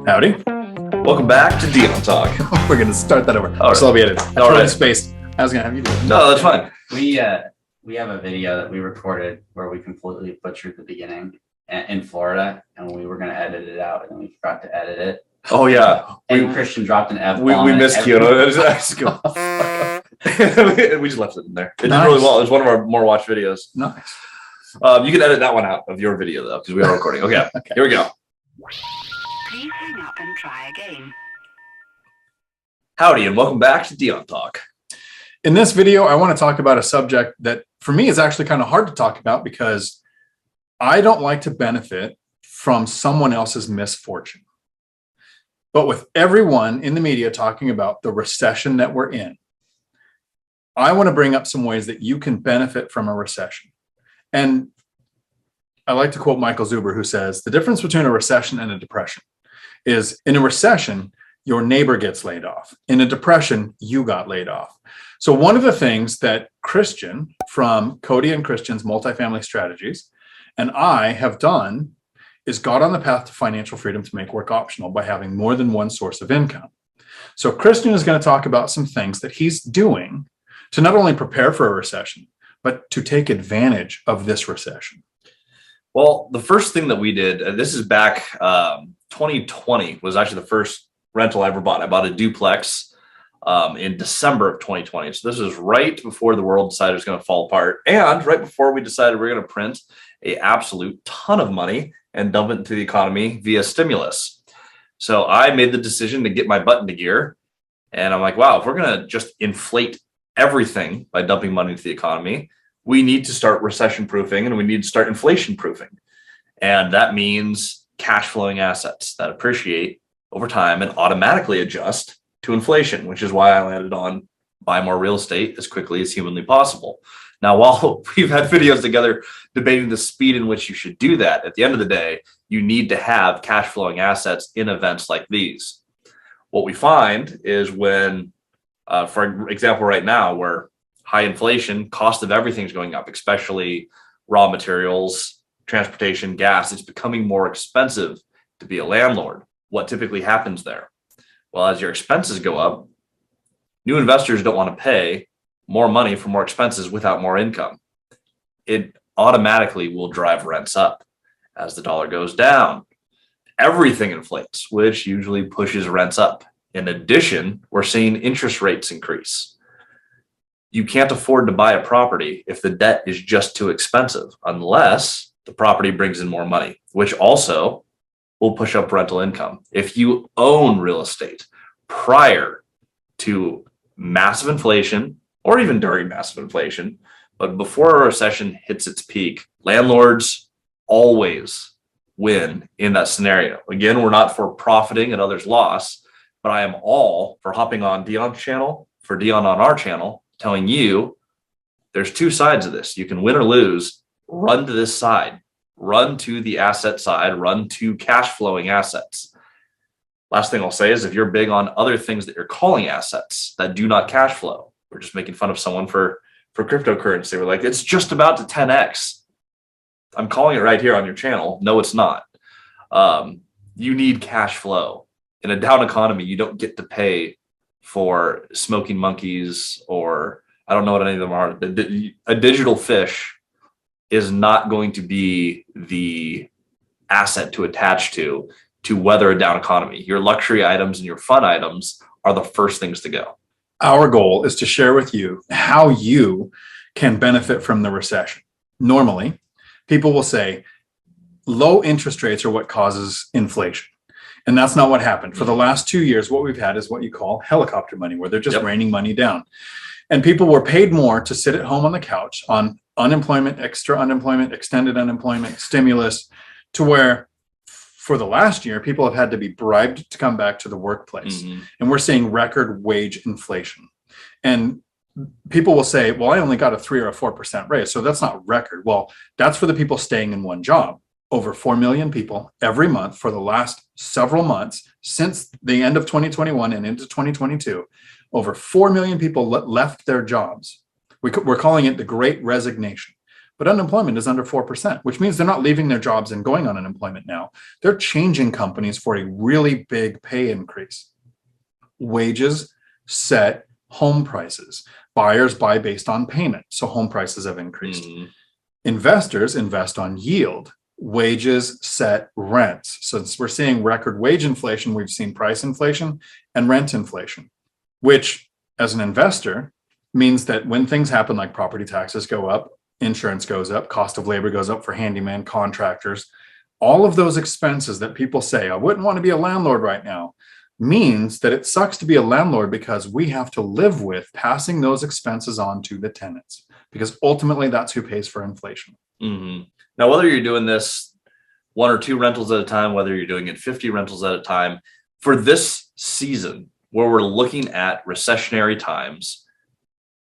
Howdy. Welcome back to Dion Talk. We're going to start that over. All right. So I'll be edited. All right. Spaced. I was going to have you do it. No, that's fine. We have a video that we recorded where we completely butchered the beginning in Florida, and we were going to edit it out, and then we forgot to edit it. Oh, yeah. And Christian dropped an F-bomb. We missed Kyoto. We just left it in there. It did really well. It was one of our more watched videos. Nice. You can edit that one out of your video, though, because we are recording. Okay. Here we go. Please hang up and try again. Howdy, and welcome back to Dion Talk. In this video, I want to talk about a subject that for me is actually kind of hard to talk about because I don't like to benefit from someone else's misfortune. But with everyone in the media talking about the recession that we're in, I want to bring up some ways that you can benefit from a recession. And I like to quote Michael Zuber, who says, the difference between a recession and a depression is in a recession, your neighbor gets laid off. In a depression, you got laid off. So one of the things that Christian from Cody and Christian's Multifamily Strategies and I have done is got on the path to financial freedom to make work optional by having more than one source of income. So Christian is going to talk about some things that he's doing to not only prepare for a recession, but to take advantage of this recession. Well, the first thing that we did, and this is back 2020 was actually the first rental I ever bought. I bought a duplex in December of 2020. So this was right before the world decided it was going to fall apart, and right before we decided we're going to print an absolute ton of money and dump it into the economy via stimulus. So I made the decision to get my butt into gear. And I'm like, wow, if we're going to just inflate everything by dumping money into the economy, we need to start recession proofing and we need to start inflation proofing. And that means cash flowing assets that appreciate over time and automatically adjust to inflation, which is why I landed on buy more real estate as quickly as humanly possible. Now, while we've had videos together debating the speed in which you should do that, at the end of the day, you need to have cash flowing assets in events like these. What we find is when, for example, right now, where high inflation, cost of everything is going up, especially raw materials, transportation, gas, it's becoming more expensive to be a landlord. What typically happens there? Well, as your expenses go up, new investors don't want to pay more money for more expenses without more income. It automatically will drive rents up. As the dollar goes down, everything inflates, which usually pushes rents up. In addition, we're seeing interest rates increase. You can't afford to buy a property if the debt is just too expensive, unless the property brings in more money, which also will push up rental income. If you own real estate prior to massive inflation, or even during massive inflation, but before a recession hits its peak, landlords always win in that scenario. Again, we're not for profiting at others' loss, but I am all for hopping on Dion's channel, for Dion on our channel, telling you there's two sides of this. You can win or lose. Run to this side. Run to the asset side. Run to cash flowing assets. Last thing I'll say is if you're big on other things that you're calling assets that do not cash flow, we're just making fun of someone for cryptocurrency. We're like, it's just about to 10x. I'm calling it right here on your channel. No, it's not. You need cash flow. In a down economy, you don't get to pay for smoking monkeys, or I don't know what any of them are. A digital fish is not going to be the asset to attach to weather a down economy. Your luxury items and your fun items are the first things to go. Our goal is to share with you how you can benefit from the recession. Normally, people will say low interest rates are what causes inflation. And that's not what happened. For the last 2 years, what we've had is what you call helicopter money, where they're just raining money down. And people were paid more to sit at home on the couch on unemployment, extra unemployment, extended unemployment, stimulus, to where for the last year, people have had to be bribed to come back to the workplace. Mm-hmm. And we're seeing record wage inflation. And people will say, well, I only got a 3 or a 4% raise, so that's not record. Well, that's for the people staying in one job. Over 4 million people every month for the last several months since the end of 2021 and into 2022, over 4 million people left their jobs. We're calling it the Great Resignation. but unemployment is under 4%, which means they're not leaving their jobs and going on unemployment now. They're changing companies for a really big pay increase. Wages set home prices. Buyers buy based on payment, so home prices have increased. Investors invest on yield. Wages set rents. So we're seeing record wage inflation, we've seen price inflation and rent inflation, which as an investor means that when things happen like property taxes go up, insurance goes up, cost of labor goes up for handyman, contractors, all of those expenses that people say, I wouldn't want to be a landlord right now, means that it sucks to be a landlord because we have to live with passing those expenses on to the tenants, because ultimately that's who pays for inflation. Now, whether you're doing this 1 or 2 rentals at a time, whether you're doing it 50 rentals at a time, for this season where we're looking at recessionary times,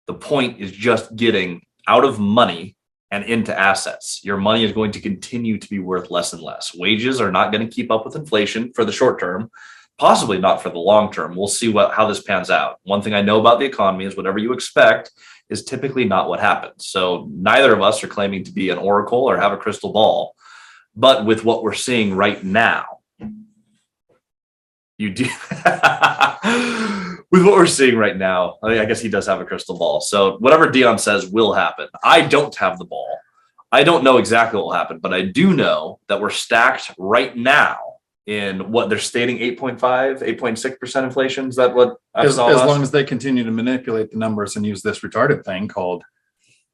the point is just getting out of money and into assets. Your money is going to continue to be worth less and less. Wages are not going to keep up with inflation for the short term, possibly not for the long term. We'll see how this pans out. One thing I know about the economy is whatever you expect is typically not what happens. So neither of us are claiming to be an oracle or have a crystal ball, but with what we're seeing right now, you do. With what we're seeing right now, I guess he does have a crystal ball. So whatever Dion says will happen. I don't have the ball. I don't know exactly what will happen, but I do know that we're stacked right now in what they're stating 8.5, 8.6% inflation. Is that what I As saw? long as they continue to manipulate the numbers and use this retarded thing called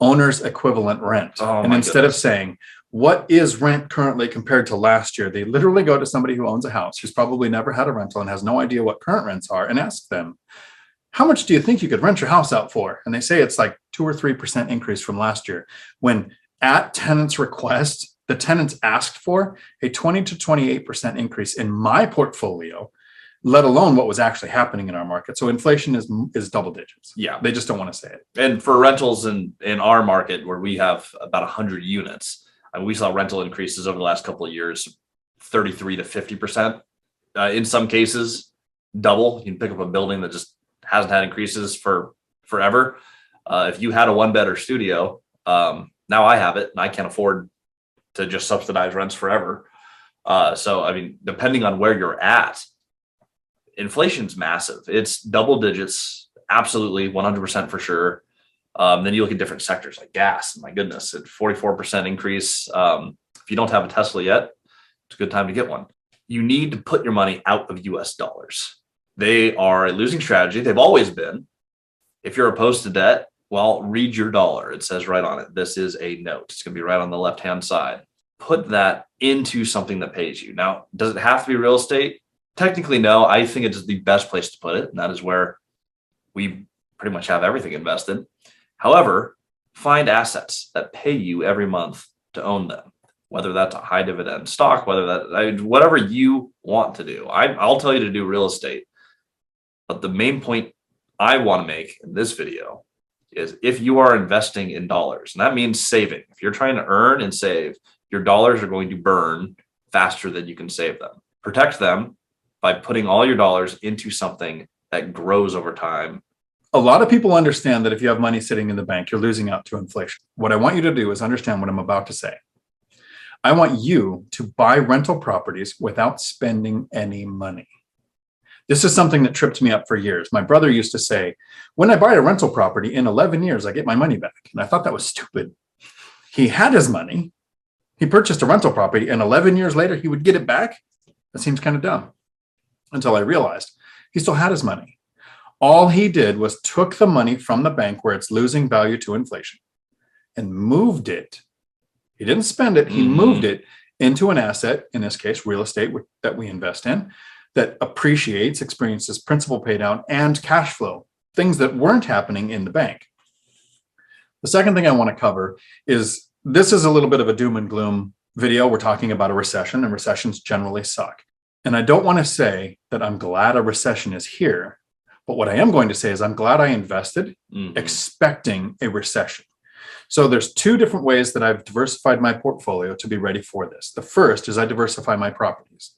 owner's equivalent rent. And instead of saying, what is rent currently compared to last year, they literally go to somebody who owns a house, who's probably never had a rental and has no idea what current rents are, and ask them, how much do you think you could rent your house out for? And they say it's like 2 or 3% increase from last year, when at tenant's request, the tenants asked for a 20 to 28% increase in my portfolio, let alone what was actually happening in our market. So inflation is double digits. Yeah. They just don't want to say it. And for rentals in our market, where we have about 100 units, and we saw rental increases over the last couple of years, 33 to 50%. In some cases, double. You can pick up a building that just hasn't had increases for forever. If you had a 1-bed or studio, now I have it and I can't afford to just subsidize rents forever. So, I mean, depending on where you're at, inflation's massive. It's double digits, absolutely 100% for sure. Then you look at different sectors like gas. My goodness, at 44% increase. If you don't have a Tesla yet, it's a good time to get one. You need to put your money out of US dollars. They are a losing strategy. They've always been. If you're opposed to debt, well, read your dollar. It says right on it, this is a note. It's going to be right on the left-hand side. Put that into something that pays you. Now, does it have to be real estate? Technically, no. I think it's the best place to put it, and that is where we pretty much have everything invested. However, find assets that pay you every month to own them, whether that's a high dividend stock, whatever you want to do. I'll tell you to do real estate. But the main point I want to make in this video is if you are investing in dollars, and that means saving. If you're trying to earn and save, your dollars are going to burn faster than you can save them. Protect them by putting all your dollars into something that grows over time. A lot of people understand that if you have money sitting in the bank, you're losing out to inflation. What I want you to do is understand what I'm about to say. I want you to buy rental properties without spending any money. This is something that tripped me up for years. My brother used to say, when I buy a rental property in 11 years, I get my money back. And I thought that was stupid. He had his money. He purchased a rental property and 11 years later, he would get it back. That seems kind of dumb. Until I realized he still had his money. All he did was took the money from the bank where it's losing value to inflation and moved it. He didn't spend it. He moved it into an asset, in this case, real estate that we invest in, that appreciates, experiences principal pay down and cash flow, things that weren't happening in the bank. The second thing I want to cover is this is a little bit of a doom and gloom video. We're talking about a recession, and recessions generally suck. And I don't want to say that I'm glad a recession is here, but what I am going to say is I'm glad I invested expecting a recession. So there's 2 different ways that I've diversified my portfolio to be ready for this. The first is I diversify my properties.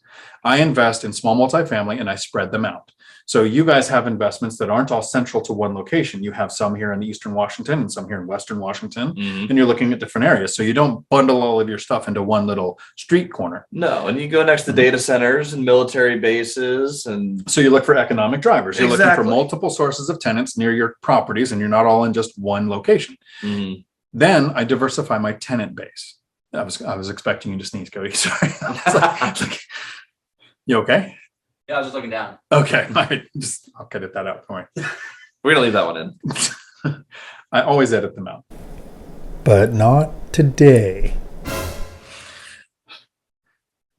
I invest in small multifamily and I spread them out. So you guys have investments that aren't all central to one location. You have some here in Eastern Washington and some here in Western Washington, and you're looking at different areas. So you don't bundle all of your stuff into one little street corner. No, and you go next to data centers and military bases. And so you look for economic drivers. You're looking for Exactly. multiple sources of tenants near your properties, and you're not all in just one location. Then I diversify my tenant base. I was expecting you to sneeze, Cody. Sorry. You okay? Yeah, I was just looking down. Okay. All right. I'll edit that out. Don't worry. We're going to leave that one in. I always edit them out. But not today.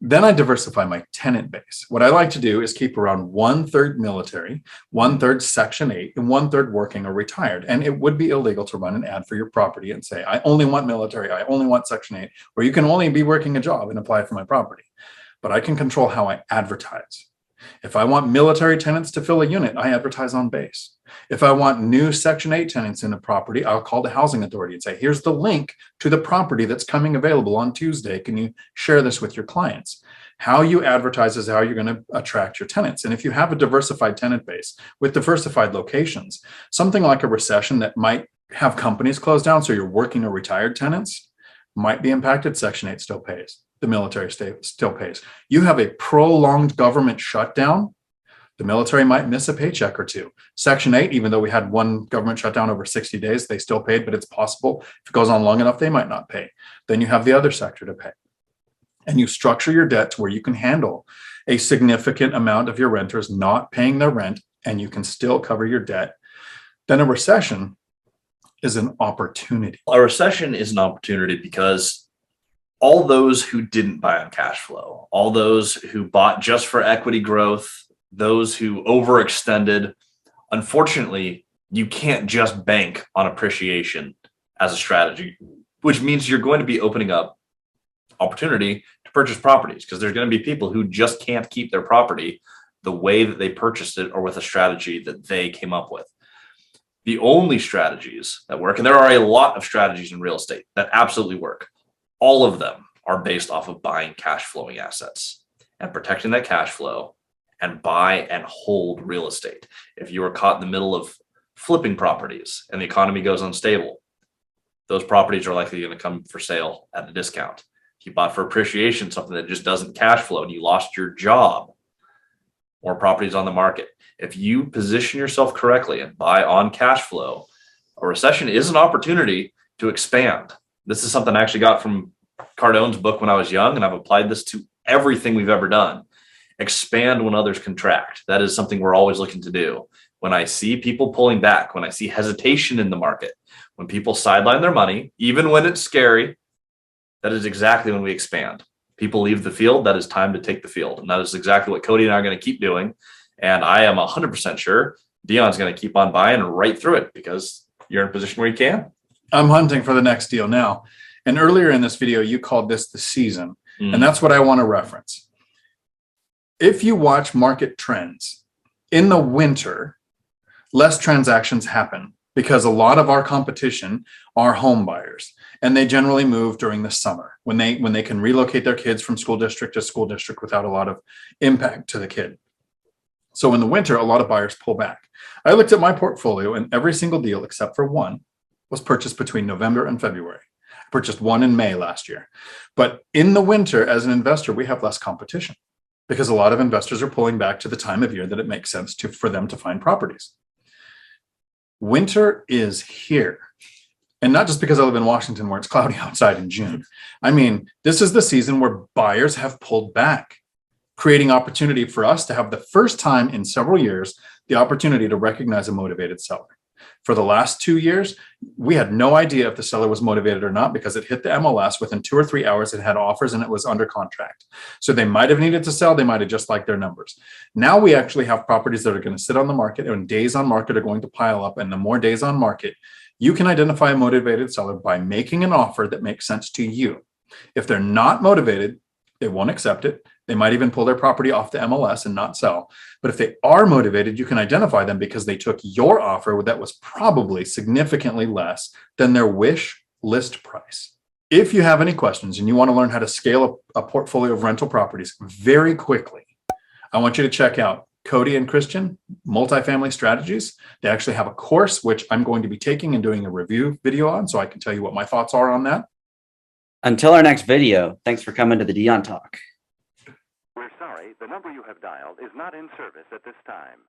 Then I diversify my tenant base. What I like to do is keep around 1/3 military, 1/3 Section 8, and 1/3 working or retired. And it would be illegal to run an ad for your property and say, I only want military, I only want Section 8, or you can only be working a job and apply for my property. But I can control how I advertise. If I want military tenants to fill a unit, I advertise on base. If I want new Section 8 tenants in a property, I'll call the housing authority and say, here's the link to the property that's coming available on Tuesday. Can you share this with your clients? How you advertise is how you're going to attract your tenants. And if you have a diversified tenant base with diversified locations, something like a recession that might have companies close down, so your working or retired tenants might be impacted, Section 8 still pays. The military still pays. You have a prolonged government shutdown, the military might miss a paycheck or two. Section 8, even though we had one government shutdown over 60 days, they still paid, but it's possible if it goes on long enough, they might not pay. Then you have the other sector to pay. And you structure your debt to where you can handle a significant amount of your renters not paying their rent, and you can still cover your debt. Then a recession is an opportunity. A recession is an opportunity because all those who didn't buy on cash flow, all those who bought just for equity growth, those who overextended, unfortunately, you can't just bank on appreciation as a strategy, which means you're going to be opening up opportunity to purchase properties because there's going to be people who just can't keep their property the way that they purchased it or with a strategy that they came up with. The only strategies that work, and there are a lot of strategies in real estate that absolutely work, all of them are based off of buying cash flowing assets and protecting that cash flow and buy and hold real estate. If you are caught in the middle of flipping properties and the economy goes unstable, those properties are likely going to come for sale at a discount. If you bought for appreciation, something that just doesn't cash flow and you lost your job, more properties on the market. If you position yourself correctly and buy on cash flow, a recession is an opportunity to expand. This is something I actually got from Cardone's book when I was young, and I've applied this to everything we've ever done. Expand when others contract. That is something we're always looking to do. When I see people pulling back, when I see hesitation in the market, when people sideline their money, even when it's scary, that is exactly when we expand. People leave the field, that is time to take the field. And that is exactly what Cody and I are going to keep doing. And I am 100% sure Dion's going to keep on buying right through it because you're in a position where you can. I'm hunting for the next deal now. And earlier in this video, you called this the season. And that's what I want to reference. If you watch market trends in the winter, less transactions happen because a lot of our competition are home buyers, and they generally move during the summer when they can relocate their kids from school district to school district without a lot of impact to the kid. So in the winter, a lot of buyers pull back. I looked at my portfolio, and every single deal except for one was purchased between November and February. I purchased one in May last year. But in the winter, as an investor, we have less competition because a lot of investors are pulling back to the time of year that it makes sense for them to find properties. Winter is here. And not just because I live in Washington where it's cloudy outside in June. I mean, this is the season where buyers have pulled back, creating opportunity for us to have the first time in several years, the opportunity to recognize a motivated seller. For the last 2 years, we had no idea if the seller was motivated or not because it hit the MLS within 2 or 3 hours. It had offers and it was under contract. So they might have needed to sell. They might have just liked their numbers. Now we actually have properties that are going to sit on the market, and days on market are going to pile up. And the more days on market, you can identify a motivated seller by making an offer that makes sense to you. If they're not motivated, they won't accept it. They might even pull their property off the MLS and not sell. But if they are motivated, you can identify them because they took your offer that was probably significantly less than their wish list price. If you have any questions and you want to learn how to scale a portfolio of rental properties very quickly, I want you to check out Cody and Christian, Multifamily Strategies. They actually have a course, which I'm going to be taking and doing a review video on, so I can tell you what my thoughts are on that. Until our next video, thanks for coming to the Dion Talk. We're sorry, the number you have dialed is not in service at this time.